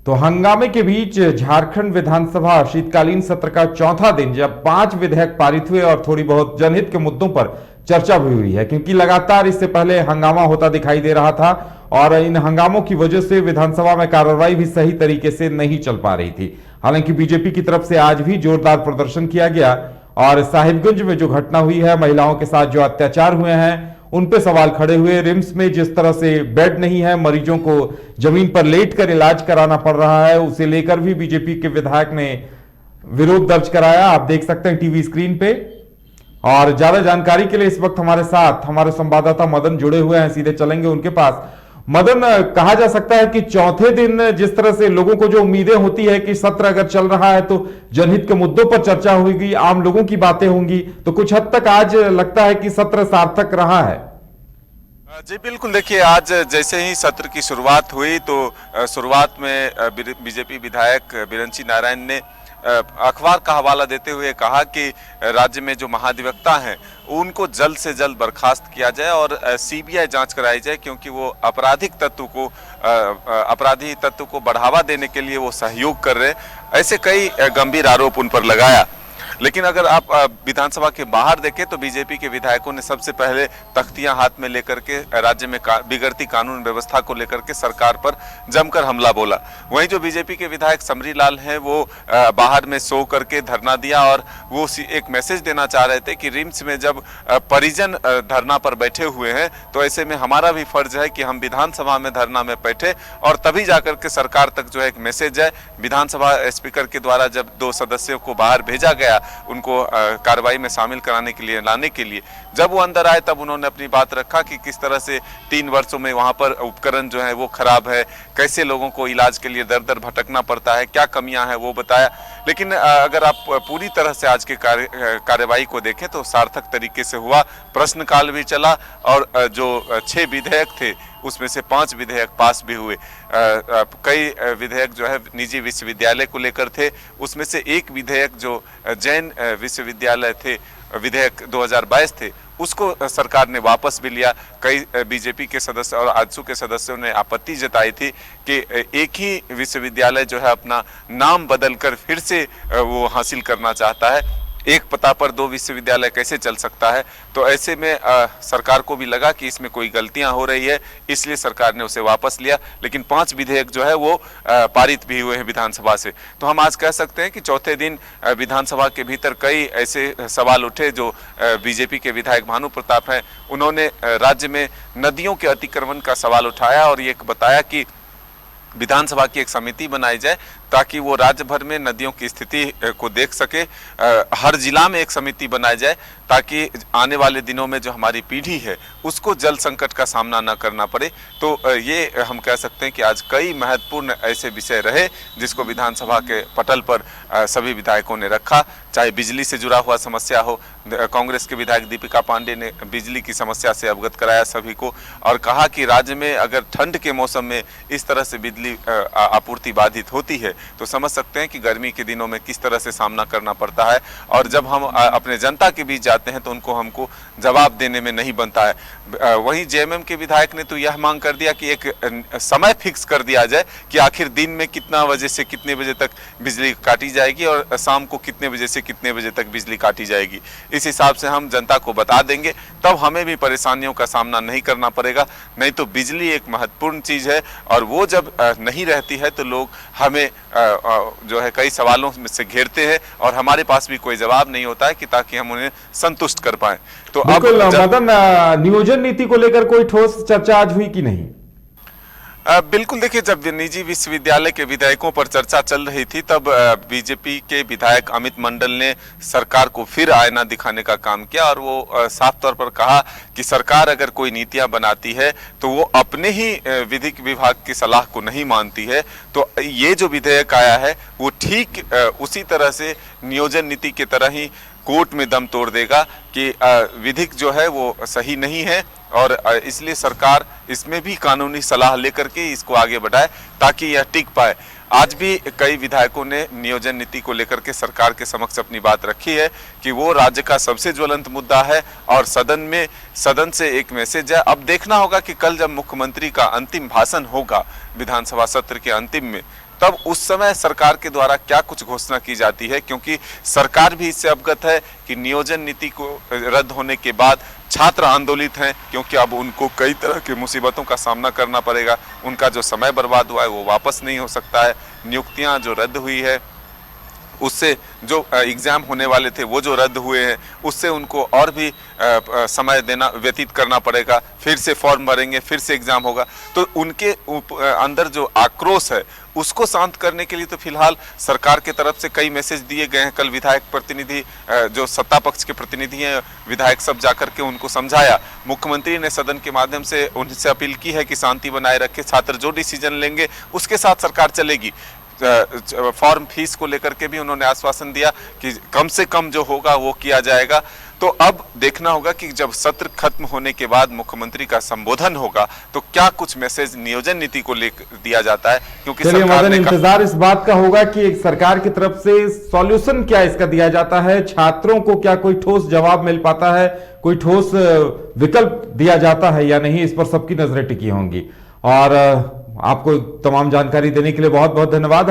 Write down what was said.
तो हंगामे के बीच झारखंड विधानसभा शीतकालीन सत्र का चौथा दिन जब 5 विधेयक पारित हुए और थोड़ी बहुत जनहित के मुद्दों पर चर्चा भी हुई है, क्योंकि लगातार इससे पहले हंगामा होता दिखाई दे रहा था और इन हंगामों की वजह से विधानसभा में कार्रवाई भी सही तरीके से नहीं चल पा रही थी। हालांकि बीजेपी की तरफ से आज भी जोरदार प्रदर्शन किया गया और साहिबगंज में जो घटना हुई है, महिलाओं के साथ जो अत्याचार हुए हैं उन पे सवाल खड़े हुए। रिम्स में जिस तरह से बेड नहीं है, मरीजों को जमीन पर लेट कर इलाज कराना पड़ रहा है, उसे लेकर भी बीजेपी के विधायक ने विरोध दर्ज कराया। आप देख सकते हैं टीवी स्क्रीन पे। और ज्यादा जानकारी के लिए इस वक्त हमारे साथ हमारे संवाददाता मदन जुड़े हुए हैं, सीधे चलेंगे उनके पास। मदन, कहा जा सकता है कि चौथे दिन जिस तरह से लोगों को जो उम्मीदें होती है कि सत्र अगर चल रहा है तो जनहित के मुद्दों पर चर्चा होगी, आम लोगों की बातें होंगी, तो कुछ हद तक आज लगता है कि सत्र सार्थक रहा है। जी बिल्कुल, देखिए आज जैसे ही सत्र की शुरुआत हुई तो शुरुआत में बीजेपी विधायक बिरंची नारायण ने अखबार का हवाला देते हुए कहा कि राज्य में जो महाधिवक्ता हैं उनको जल्द से जल्द बर्खास्त किया जाए और सीबीआई जांच कराई जाए, क्योंकि वो अपराधी तत्व को बढ़ावा देने के लिए वो सहयोग कर रहे। ऐसे कई गंभीर आरोप उन पर लगाया। लेकिन अगर आप विधानसभा के बाहर देखें तो बीजेपी के विधायकों ने सबसे पहले तख्तियां हाथ में लेकर के राज्य में बिगड़ती कानून व्यवस्था को लेकर के सरकार पर जमकर हमला बोला। वहीं जो बीजेपी के विधायक समरी लाल हैं वो बाहर में सो करके धरना दिया और वो एक मैसेज देना चाह रहे थे कि रिम्स में जब परिजन धरना पर बैठे हुए हैं तो ऐसे में हमारा भी फर्ज है कि हम विधानसभा में धरना में बैठे और तभी जाकर के सरकार तक जो है एक मैसेज है। विधानसभा स्पीकर के द्वारा जब 2 सदस्यों को बाहर भेजा गया उनको कार्रवाई में शामिल कराने के लिए लाने के लिए, जब वो अंदर आए तब उन्होंने अपनी बात रखा कि किस तरह से 3 वर्षों में वहां पर उपकरण जो है वो खराब है, कैसे लोगों को इलाज के लिए दर दर भटकना पड़ता है, क्या कमियां हैं वो बताया। लेकिन अगर आप पूरी तरह से आज के कार्यवाही को देखें तो सार्थक तरीके से हुआ। प्रश्नकाल भी चला और जो 6 विधेयक थे उसमें से 5 विधेयक पास भी हुए। कई विधेयक जो है निजी विश्वविद्यालय को लेकर थे, उसमें से एक विधेयक जो जैन विश्वविद्यालय थे, विधेयक 2022 थे, उसको सरकार ने वापस भी लिया। कई बीजेपी के सदस्य और आजसू के सदस्यों ने आपत्ति जताई थी कि एक ही विश्वविद्यालय जो है अपना नाम बदलकर फिर से वो हासिल करना चाहता है। एक पता पर 2 विश्वविद्यालय कैसे चल सकता है। तो ऐसे में सरकार को भी लगा कि इसमें कोई गलतियां हो रही है, इसलिए सरकार ने उसे वापस लिया। लेकिन 5 विधेयक जो है वो पारित भी हुए हैं विधानसभा से। तो हम आज कह सकते हैं कि चौथे दिन विधानसभा के भीतर कई ऐसे सवाल उठे जो बीजेपी के विधायक भानु प्रताप हैं, उन्होंने राज्य में नदियों के अतिक्रमण का सवाल उठाया और ये बताया कि विधानसभा की एक समिति बनाई जाए ताकि वो राज्य भर में नदियों की स्थिति को देख सके। हर जिला में एक समिति बनाई जाए ताकि आने वाले दिनों में जो हमारी पीढ़ी है उसको जल संकट का सामना न करना पड़े। तो ये हम कह सकते हैं कि आज कई महत्वपूर्ण ऐसे विषय रहे जिसको विधानसभा के पटल पर सभी विधायकों ने रखा। चाहे बिजली से जुड़ा हुआ समस्या हो, कांग्रेस के विधायक दीपिका पांडे ने बिजली की समस्या से अवगत कराया सभी को और कहा कि राज्य में अगर ठंड के मौसम में इस तरह से बिजली आपूर्ति बाधित होती है तो समझ सकते हैं कि गर्मी के दिनों में किस तरह से सामना करना पड़ता है। और जब हम अपने जनता के बीच जाते हैं तो हमको जवाब देने में नहीं बनता है। वहीं जेएमएम के विधायक ने तो यह मांग कर दिया कि एक समय फिक्स कर दिया जाए कि आखिर दिन में कितना बजे से कितने बजे तक बिजली काटी जाएगी और शाम को कितने बजे से कितने बजे तक बिजली काटी जाएगी। इस हिसाब से हम जनता को बता देंगे, तब हमें भी परेशानियों का सामना नहीं करना पड़ेगा। नहीं तो बिजली एक महत्वपूर्ण चीज है और वो जब नहीं रहती है तो लोग हमें जो है कई सवालों से घेरते हैं और हमारे पास भी कोई जवाब नहीं होता है कि ताकि हम उन्हें संतुष्ट कर पाए। तो अब मदन, नियोजन नीति को लेकर कोई ठोस चर्चा आज हुई कि नहीं? बिल्कुल, देखिए जब निजी विश्वविद्यालय के विधेयकों पर चर्चा चल रही थी तब बीजेपी के विधायक अमित मंडल ने सरकार को फिर आईना दिखाने का काम किया और वो साफ तौर पर कहा कि सरकार अगर कोई नीतियां बनाती है तो वो अपने ही विधिक विभाग की सलाह को नहीं मानती है। तो ये जो विधेयक आया है वो ठीक उसी तरह से नियोजन नीति की तरह ही कोर्ट में दम तोड़ देगा कि विधिक जो है वो सही नहीं है और इसलिए सरकार इसमें भी कानूनी सलाह लेकर के इसको आगे बढ़ाए ताकि यह टिक पाए। आज भी कई विधायकों ने नियोजन नीति को लेकर के सरकार के समक्ष अपनी बात रखी है कि वो राज्य का सबसे ज्वलंत मुद्दा है और सदन से एक मैसेज है। अब देखना होगा कि कल जब मुख्यमंत्री का अंतिम भाषण होगा विधानसभा सत्र के अंतिम में तब उस समय सरकार के द्वारा क्या कुछ घोषणा की जाती है, क्योंकि सरकार भी इससे अवगत है कि नियोजन नीति को रद्द होने के बाद छात्र आंदोलित हैं, क्योंकि अब उनको कई तरह की मुसीबतों का सामना करना पड़ेगा। उनका जो समय बर्बाद हुआ है वो वापस नहीं हो सकता है। नियुक्तियां जो रद्द हुई है, उससे जो एग्जाम होने वाले थे वो जो रद्द हुए हैं, उससे उनको और भी समय देना व्यतीत करना पड़ेगा। फिर से फॉर्म भरेंगे, फिर से एग्जाम होगा। तो उनके अंदर जो आक्रोश है उसको शांत करने के लिए तो फिलहाल सरकार की तरफ से कई मैसेज दिए गए हैं। कल विधायक प्रतिनिधि, जो सत्ता पक्ष के प्रतिनिधि हैं, विधायक सब जाकर के उनको समझाया। मुख्यमंत्री ने सदन के माध्यम से उनसे अपील की है कि शांति बनाए रखे, छात्र जो डिसीजन लेंगे उसके साथ सरकार चलेगी। फॉर्म फीस को लेकर के भी उन्होंने आश्वासन दिया कि कम से कम जो होगा वो किया जाएगा। तो अब देखना होगा कि जब सत्र खत्म होने के बाद मुख्यमंत्री का संबोधन होगा तो क्या कुछ मैसेज नियोजन नीति को लेकर दिया जाता है, क्योंकि सरकार ने इंतजार इस बात का होगा कि सरकार की तरफ से सॉल्यूशन क्या इसका दिया जाता है, छात्रों को क्या कोई ठोस जवाब मिल पाता है, कोई ठोस विकल्प दिया जाता है या नहीं, इस पर सबकी नजरें टिकी होंगी। और आपको तमाम जानकारी देने के लिए बहुत बहुत धन्यवाद।